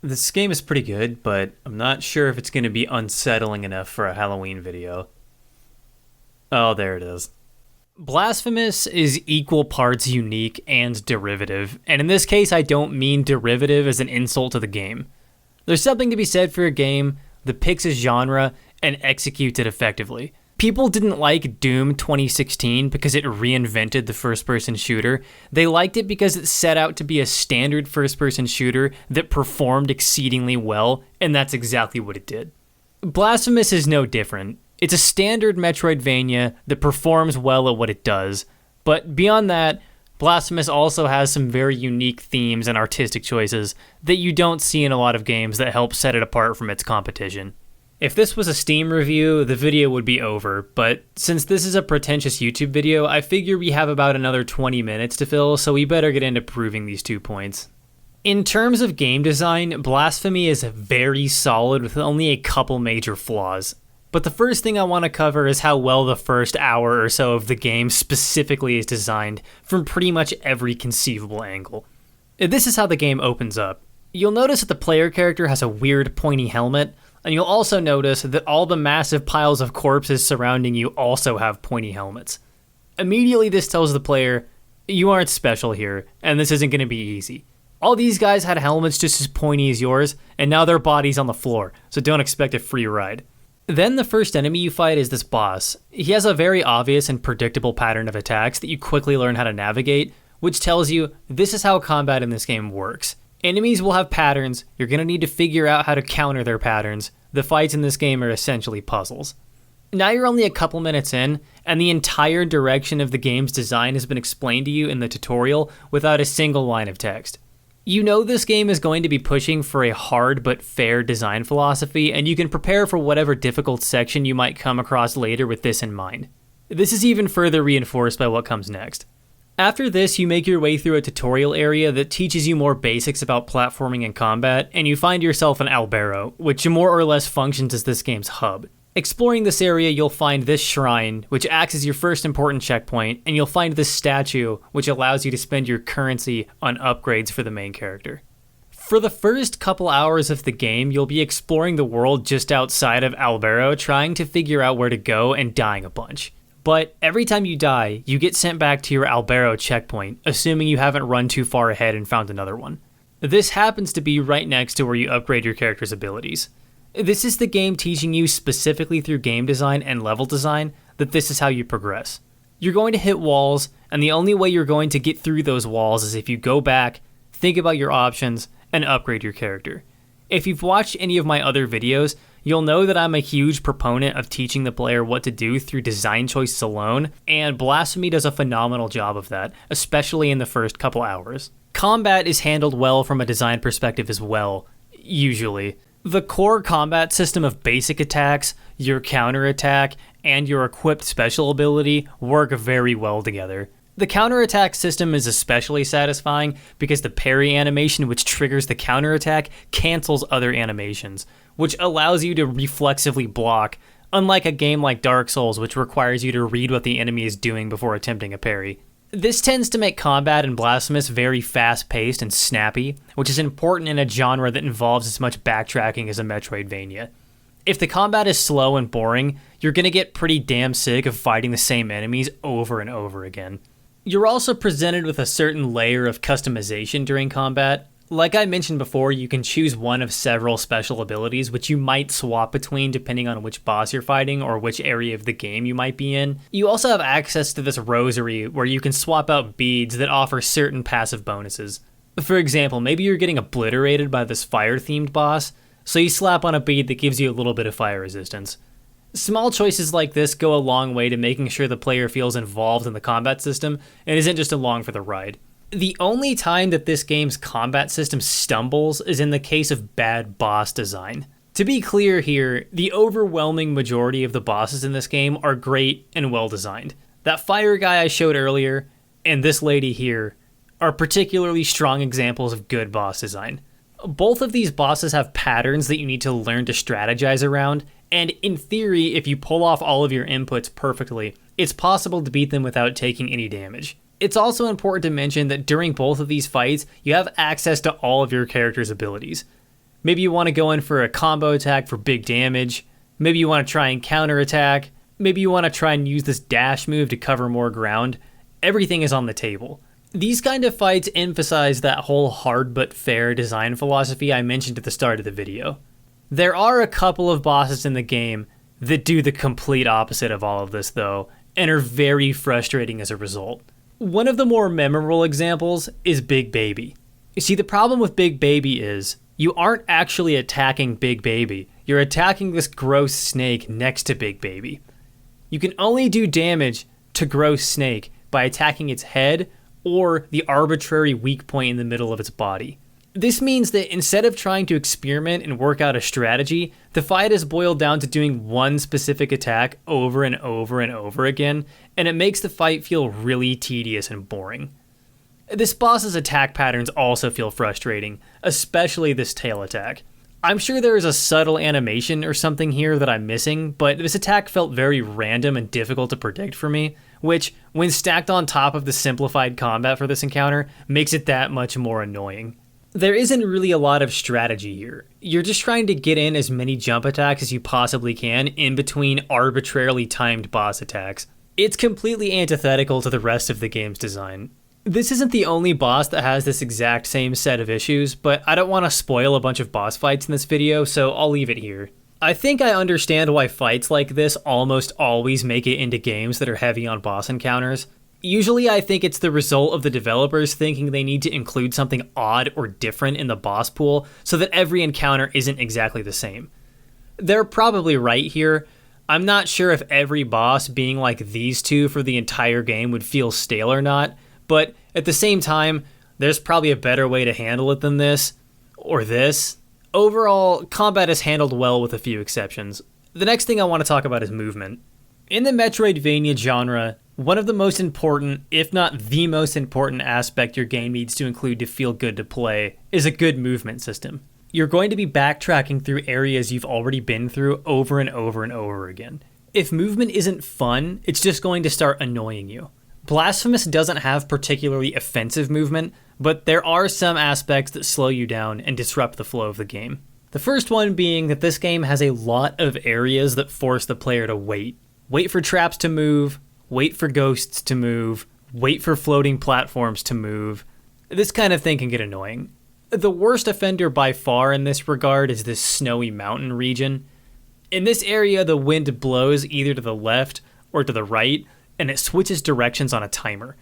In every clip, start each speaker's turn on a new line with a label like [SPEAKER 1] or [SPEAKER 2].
[SPEAKER 1] This game is pretty good, but I'm not sure if it's going to be unsettling enough for a Halloween video. Oh, there it is. Blasphemous is equal parts unique and derivative, and in this case I don't mean derivative as an insult to the game. There's something to be said for a game that picks a genre and executes it effectively. People didn't like Doom 2016 because it reinvented the first-person shooter. They liked it because it set out to be a standard first-person shooter that performed exceedingly well, and that's exactly what it did. Blasphemous is no different. It's a standard Metroidvania that performs well at what it does, but beyond that, Blasphemous also has some very unique themes and artistic choices that you don't see in a lot of games that help set it apart from its competition. If this was a Steam review, the video would be over, but since this is a pretentious YouTube video, I figure we have about another 20 minutes to fill, so we better get into proving these 2 points. In terms of game design, Blasphemy is very solid with only a couple major flaws. But the first thing I want to cover is how well the first hour or so of the game specifically is designed from pretty much every conceivable angle. This is how the game opens up. You'll notice that the player character has a weird pointy helmet, and you'll also notice that all the massive piles of corpses surrounding you also have pointy helmets. Immediately this tells the player, you aren't special here, and this isn't going to be easy. All these guys had helmets just as pointy as yours, and now their body's on the floor, so don't expect a free ride. Then the first enemy you fight is this boss. He has a very obvious and predictable pattern of attacks that you quickly learn how to navigate, which tells you this is how combat in this game works. Enemies will have patterns, you're going to need to figure out how to counter their patterns. The fights in this game are essentially puzzles. Now you're only a couple minutes in, and the entire direction of the game's design has been explained to you in the tutorial without a single line of text. You know this game is going to be pushing for a hard but fair design philosophy, and you can prepare for whatever difficult section you might come across later with this in mind. This is even further reinforced by what comes next. After this, you make your way through a tutorial area that teaches you more basics about platforming and combat, and you find yourself in Albero, which more or less functions as this game's hub. Exploring this area, you'll find this shrine, which acts as your first important checkpoint, and you'll find this statue, which allows you to spend your currency on upgrades for the main character. For the first couple hours of the game, you'll be exploring the world just outside of Albero, trying to figure out where to go and dying a bunch. But every time you die, you get sent back to your Albero checkpoint, assuming you haven't run too far ahead and found another one. This happens to be right next to where you upgrade your character's abilities. This is the game teaching you specifically through game design and level design that this is how you progress. You're going to hit walls, and the only way you're going to get through those walls is if you go back, think about your options, and upgrade your character. If you've watched any of my other videos, you'll know that I'm a huge proponent of teaching the player what to do through design choices alone, and Blasphemy does a phenomenal job of that, especially in the first couple hours. Combat is handled well from a design perspective as well, usually. The core combat system of basic attacks, your counterattack, and your equipped special ability work very well together. The counterattack system is especially satisfying because the parry animation which triggers the counterattack cancels other animations, which allows you to reflexively block, unlike a game like Dark Souls which requires you to read what the enemy is doing before attempting a parry. This tends to make combat in Blasphemous very fast-paced and snappy, which is important in a genre that involves as much backtracking as a Metroidvania. If the combat is slow and boring, you're going to get pretty damn sick of fighting the same enemies over and over again. You're also presented with a certain layer of customization during combat. Like I mentioned before, you can choose one of several special abilities, which you might swap between depending on which boss you're fighting or which area of the game you might be in. You also have access to this rosary where you can swap out beads that offer certain passive bonuses. For example, maybe you're getting obliterated by this fire-themed boss, so you slap on a bead that gives you a little bit of fire resistance. Small choices like this go a long way to making sure the player feels involved in the combat system and isn't just along for the ride. The only time that this game's combat system stumbles is in the case of bad boss design. To be clear here, the overwhelming majority of the bosses in this game are great and well designed. That fire guy I showed earlier, and this lady here, are particularly strong examples of good boss design. Both of these bosses have patterns that you need to learn to strategize around, and in theory, if you pull off all of your inputs perfectly, it's possible to beat them without taking any damage. It's also important to mention that during both of these fights, you have access to all of your character's abilities. Maybe you want to go in for a combo attack for big damage. Maybe you want to try and counterattack. Maybe you want to try and use this dash move to cover more ground. Everything is on the table. These kind of fights emphasize that whole hard but fair design philosophy I mentioned at the start of the video. There are a couple of bosses in the game that do the complete opposite of all of this though, and are very frustrating as a result. One of the more memorable examples is Big Baby. You see, the problem with Big Baby is you aren't actually attacking Big Baby. You're attacking this gross snake next to Big Baby. You can only do damage to gross snake by attacking its head or the arbitrary weak point in the middle of its body. This means that instead of trying to experiment and work out a strategy, the fight is boiled down to doing one specific attack over and over and over again, and it makes the fight feel really tedious and boring. This boss's attack patterns also feel frustrating, especially this tail attack. I'm sure there is a subtle animation or something here that I'm missing, but this attack felt very random and difficult to predict for me, which, when stacked on top of the simplified combat for this encounter, makes it that much more annoying. There isn't really a lot of strategy here. You're just trying to get in as many jump attacks as you possibly can in between arbitrarily timed boss attacks. It's completely antithetical to the rest of the game's design. This isn't the only boss that has this exact same set of issues, but I don't want to spoil a bunch of boss fights in this video, so I'll leave it here. I think I understand why fights like this almost always make it into games that are heavy on boss encounters. Usually I think it's the result of the developers thinking they need to include something odd or different in the boss pool so that every encounter isn't exactly the same. They're probably right here. I'm not sure if every boss being like these two for the entire game would feel stale or not, but at the same time, there's probably a better way to handle it than this, or this. Overall, combat is handled well with a few exceptions. The next thing I want to talk about is movement. In the Metroidvania genre, one of the most important, if not the most important aspect your game needs to include to feel good to play is a good movement system. You're going to be backtracking through areas you've already been through over and over and over again. If movement isn't fun, it's just going to start annoying you. Blasphemous doesn't have particularly offensive movement, but there are some aspects that slow you down and disrupt the flow of the game. The first one being that this game has a lot of areas that force the player to wait. Wait for traps to move, wait for ghosts to move, wait for floating platforms to move. This kind of thing can get annoying. The worst offender by far in this regard is this snowy mountain region. In this area, the wind blows either to the left or to the right, and it switches directions on a timer.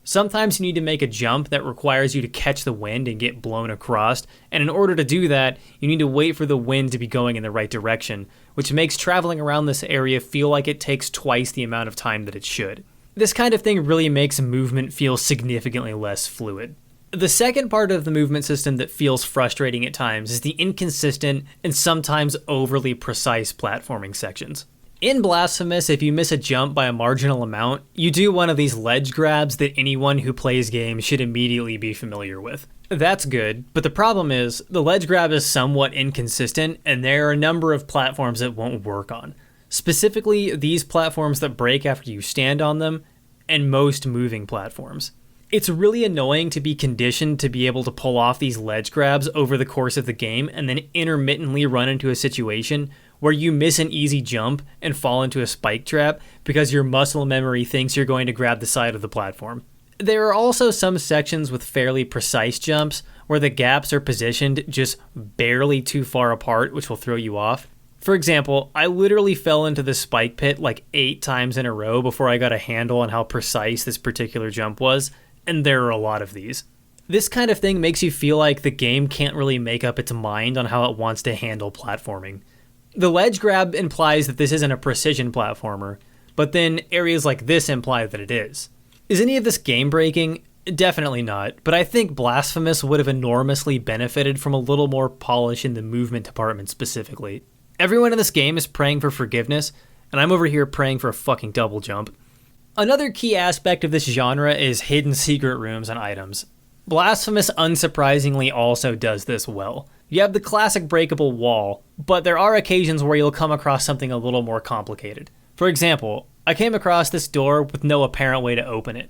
[SPEAKER 1] Sometimes you need to make a jump that requires you to catch the wind and get blown across, and in order to do that, you need to wait for the wind to be going in the right direction, which makes traveling around this area feel like it takes twice the amount of time that it should. This kind of thing really makes movement feel significantly less fluid. The second part of the movement system that feels frustrating at times is the inconsistent and sometimes overly precise platforming sections. In Blasphemous, if you miss a jump by a marginal amount, you do one of these ledge grabs that anyone who plays games should immediately be familiar with. That's good, but the problem is, the ledge grab is somewhat inconsistent, and there are a number of platforms it won't work on. Specifically, these platforms that break after you stand on them, and most moving platforms. It's really annoying to be conditioned to be able to pull off these ledge grabs over the course of the game, and then intermittently run into a situation where you miss an easy jump and fall into a spike trap because your muscle memory thinks you're going to grab the side of the platform. There are also some sections with fairly precise jumps where the gaps are positioned just barely too far apart, which will throw you off. For example, I literally fell into the spike pit like 8 times in a row before I got a handle on how precise this particular jump was, and there are a lot of these. This kind of thing makes you feel like the game can't really make up its mind on how it wants to handle platforming. The ledge grab implies that this isn't a precision platformer, but then areas like this imply that it is. Is any of this game-breaking? Definitely not, but I think Blasphemous would have enormously benefited from a little more polish in the movement department specifically. Everyone in this game is praying for forgiveness, and I'm over here praying for a fucking double jump. Another key aspect of this genre is hidden secret rooms and items. Blasphemous unsurprisingly also does this well. You have the classic breakable wall, but there are occasions where you'll come across something a little more complicated. For example, I came across this door with no apparent way to open it.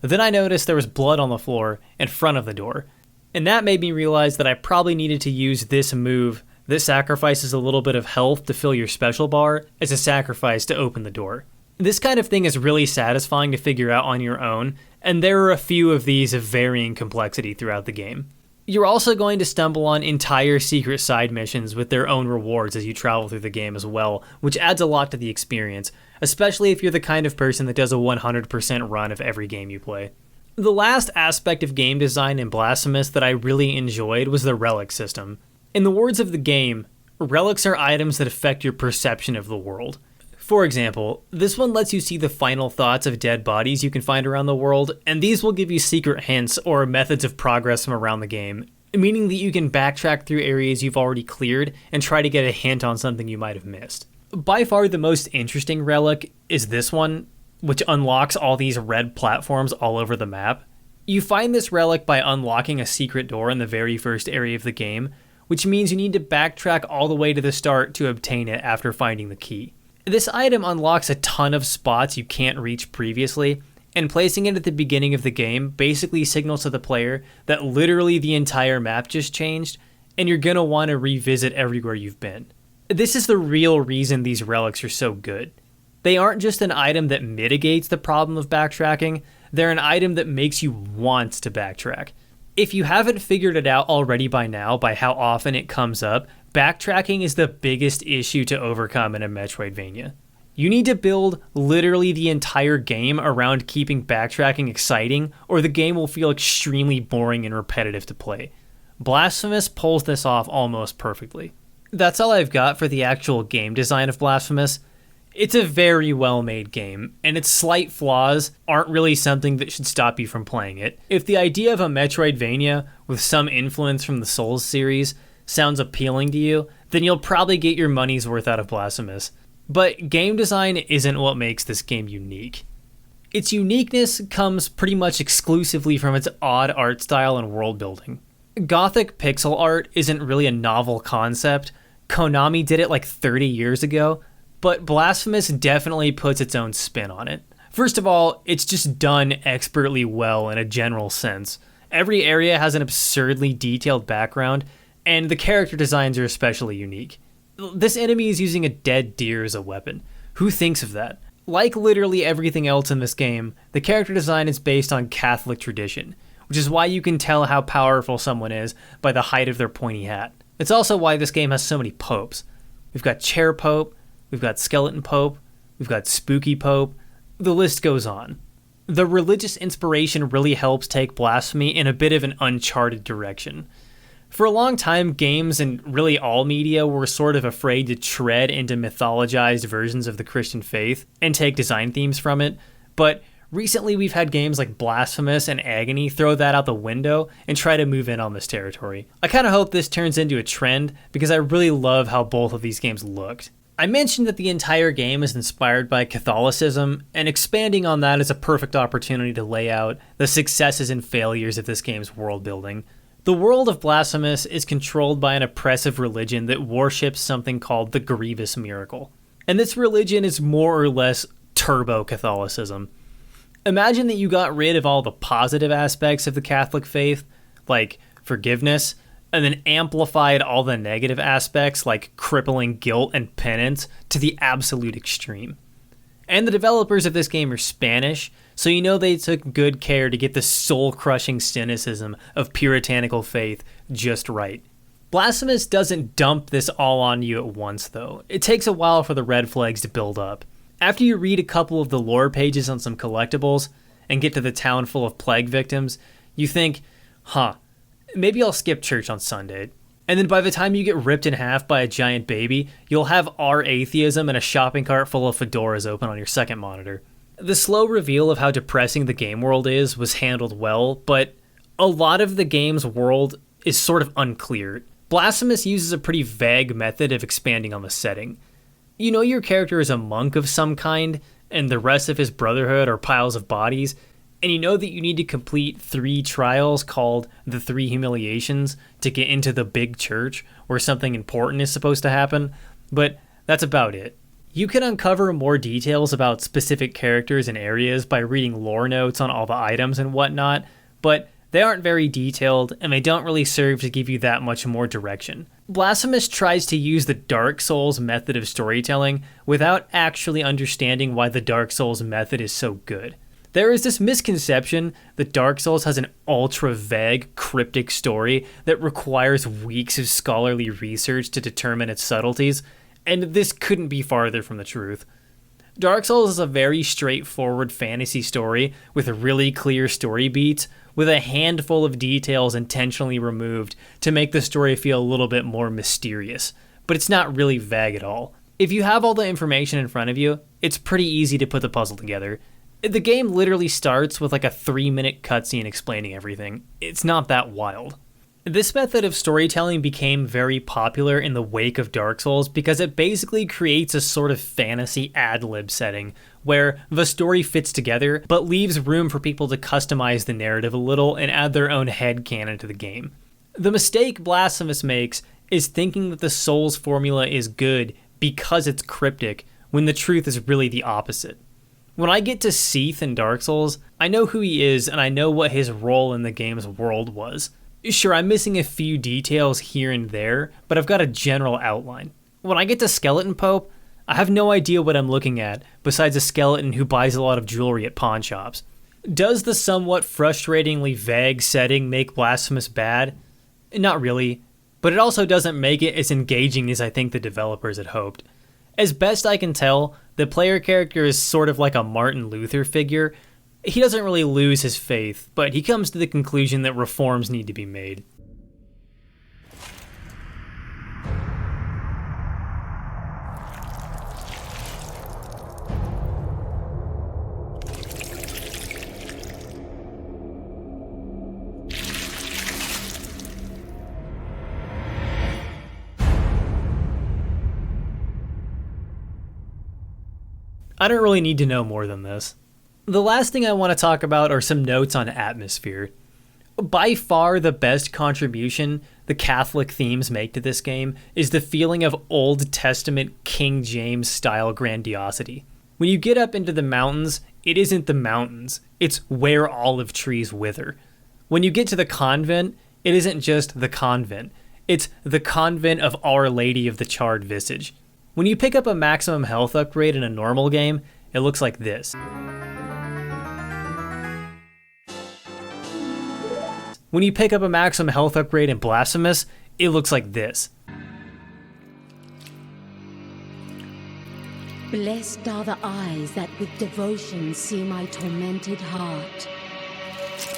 [SPEAKER 1] Then I noticed there was blood on the floor in front of the door. And that made me realize that I probably needed to use this move that sacrifices a little bit of health to fill your special bar as a sacrifice to open the door. This kind of thing is really satisfying to figure out on your own, and there are a few of these of varying complexity throughout the game. You're also going to stumble on entire secret side missions with their own rewards as you travel through the game as well, which adds a lot to the experience, especially if you're the kind of person that does a 100% run of every game you play. The last aspect of game design in Blasphemous that I really enjoyed was the relic system. In the words of the game, relics are items that affect your perception of the world. For example, this one lets you see the final thoughts of dead bodies you can find around the world, and these will give you secret hints or methods of progress from around the game, meaning that you can backtrack through areas you've already cleared and try to get a hint on something you might have missed. By far the most interesting relic is this one, which unlocks all these red platforms all over the map. You find this relic by unlocking a secret door in the very first area of the game, which means you need to backtrack all the way to the start to obtain it after finding the key. This item unlocks a ton of spots you can't reach previously, and placing it at the beginning of the game basically signals to the player that literally the entire map just changed, and you're gonna want to revisit everywhere you've been. This is the real reason these relics are so good. They aren't just an item that mitigates the problem of backtracking, they're an item that makes you want to backtrack. If you haven't figured it out already by now by how often it comes up, backtracking is the biggest issue to overcome in a Metroidvania. You need to build literally the entire game around keeping backtracking exciting, or the game will feel extremely boring and repetitive to play. Blasphemous pulls this off almost perfectly. That's all I've got for the actual game design of Blasphemous. It's a very well-made game, and its slight flaws aren't really something that should stop you from playing it. If the idea of a Metroidvania with some influence from the Souls series sounds appealing to you, then you'll probably get your money's worth out of Blasphemous. But game design isn't what makes this game unique. Its uniqueness comes pretty much exclusively from its odd art style and world building. Gothic pixel art isn't really a novel concept. Konami did it like 30 years ago, but Blasphemous definitely puts its own spin on it. First of all, it's just done expertly well in a general sense. Every area has an absurdly detailed background, and the character designs are especially unique. This enemy is using a dead deer as a weapon. Who thinks of that? Like literally everything else in this game, the character design is based on Catholic tradition, which is why you can tell how powerful someone is by the height of their pointy hat. It's also why this game has so many popes. We've got Chair Pope, we've got Skeleton Pope, we've got Spooky Pope, the list goes on. The religious inspiration really helps take Blasphemy in a bit of an uncharted direction. For a long time, games and really all media were sort of afraid to tread into mythologized versions of the Christian faith and take design themes from it, but recently we've had games like Blasphemous and Agony throw that out the window and try to move in on this territory. I kind of hope this turns into a trend because I really love how both of these games looked. I mentioned that the entire game is inspired by Catholicism, and expanding on that is a perfect opportunity to lay out the successes and failures of this game's world building. The world of Blasphemous is controlled by an oppressive religion that worships something called the Grievous Miracle. And this religion is more or less turbo-Catholicism. Imagine that you got rid of all the positive aspects of the Catholic faith, like forgiveness, and then amplified all the negative aspects like crippling guilt and penance to the absolute extreme. And the developers of this game are Spanish, so you know they took good care to get the soul-crushing cynicism of puritanical faith just right. Blasphemous doesn't dump this all on you at once, though. It takes a while for the red flags to build up. After you read a couple of the lore pages on some collectibles and get to the town full of plague victims, you think, maybe I'll skip church on Sunday. And then by the time you get ripped in half by a giant baby, you'll have our atheism and a shopping cart full of fedoras open on your second monitor. The slow reveal of how depressing the game world is was handled well, but a lot of the game's world is sort of unclear. Blasphemous uses a pretty vague method of expanding on the setting. You know your character is a monk of some kind, and the rest of his brotherhood are piles of bodies, and you know that you need to complete 3 trials called the 3 Humiliations to get into the big church where something important is supposed to happen, but that's about it. You can uncover more details about specific characters and areas by reading lore notes on all the items and whatnot, but They aren't very detailed, and they don't really serve to give you that much more direction. Blasphemous tries to use the Dark Souls method of storytelling without actually understanding why the Dark Souls method is so good. There is this misconception that Dark Souls has an ultra-vague, cryptic story that requires weeks of scholarly research to determine its subtleties, and this couldn't be farther from the truth. Dark Souls is a very straightforward fantasy story with really clear story beats, with a handful of details intentionally removed to make the story feel a little bit more mysterious, but it's not really vague at all. If you have all the information in front of you, it's pretty easy to put the puzzle together. The game literally starts with like a 3-minute cutscene explaining everything. It's not that wild. This method of storytelling became very popular in the wake of Dark Souls because it basically creates a sort of fantasy ad-lib setting where the story fits together but leaves room for people to customize the narrative a little and add their own headcanon to the game. The mistake Blasphemous makes is thinking that the Souls formula is good because it's cryptic when the truth is really the opposite. When I get to Seath in Dark Souls, I know who he is and I know what his role in the game's world was. Sure, I'm missing a few details here and there, but I've got a general outline. When I get to Skeleton Pope, I have no idea what I'm looking at, besides a skeleton who buys a lot of jewelry at pawn shops. Does the somewhat frustratingly vague setting make Blasphemous bad? Not really, but it also doesn't make it as engaging as I think the developers had hoped. As best I can tell, the player character is sort of like a Martin Luther figure. He doesn't really lose his faith, but he comes to the conclusion that reforms need to be made. I don't really need to know more than this. The last thing I want to talk about are some notes on atmosphere. By far the best contribution the Catholic themes make to this game is the feeling of Old Testament King James style grandiosity. When you get up into the mountains, it isn't the mountains, it's where olive trees wither. When you get to the convent, it isn't just the convent, it's the convent of Our Lady of the Charred Visage. When you pick up a maximum health upgrade in a normal game, it looks like this. When you pick up a maximum health upgrade in Blasphemous, it looks like this.
[SPEAKER 2] Blessed are the eyes that with devotion see my tormented heart.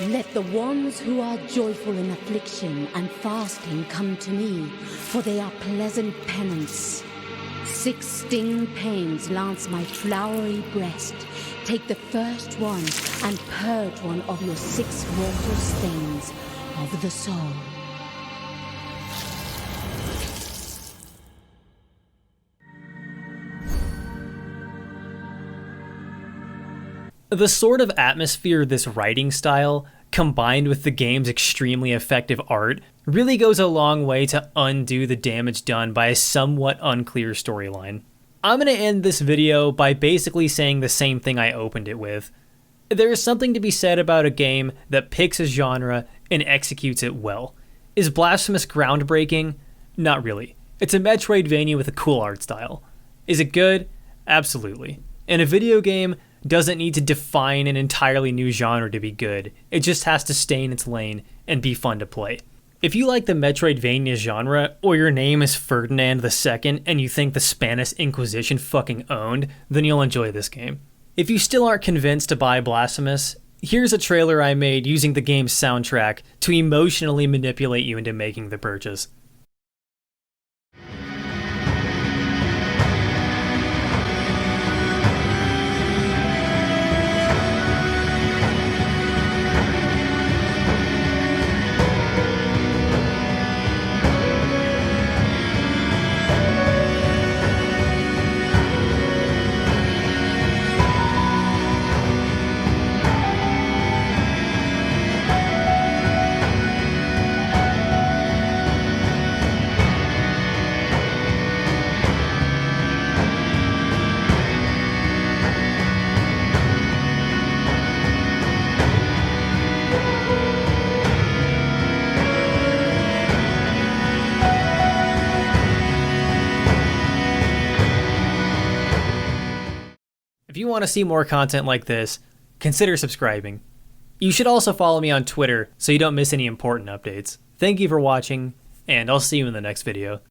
[SPEAKER 2] Let the ones who are joyful in affliction and fasting come to me, for they are pleasant penance. 6 stinging pains lance my flowery breast. Take the first one and purge one of your 6 mortal stains of the soul.
[SPEAKER 1] The sort of atmosphere this writing style, combined with the game's extremely effective art, really goes a long way to undo the damage done by a somewhat unclear storyline. I'm going to end this video by basically saying the same thing I opened it with. There is something to be said about a game that picks a genre and executes it well. Is Blasphemous groundbreaking? Not really. It's a Metroidvania with a cool art style. Is it good? Absolutely. And a video game doesn't need to define an entirely new genre to be good. It just has to stay in its lane and be fun to play. If you like the Metroidvania genre, or your name is Ferdinand II and you think the Spanish Inquisition fucking owned, then you'll enjoy this game. If you still aren't convinced to buy Blasphemous, here's a trailer I made using the game's soundtrack to emotionally manipulate you into making the purchase. If you want to see more content like this, consider subscribing. You should also follow me on Twitter so you don't miss any important updates. Thank you for watching, and I'll see you in the next video.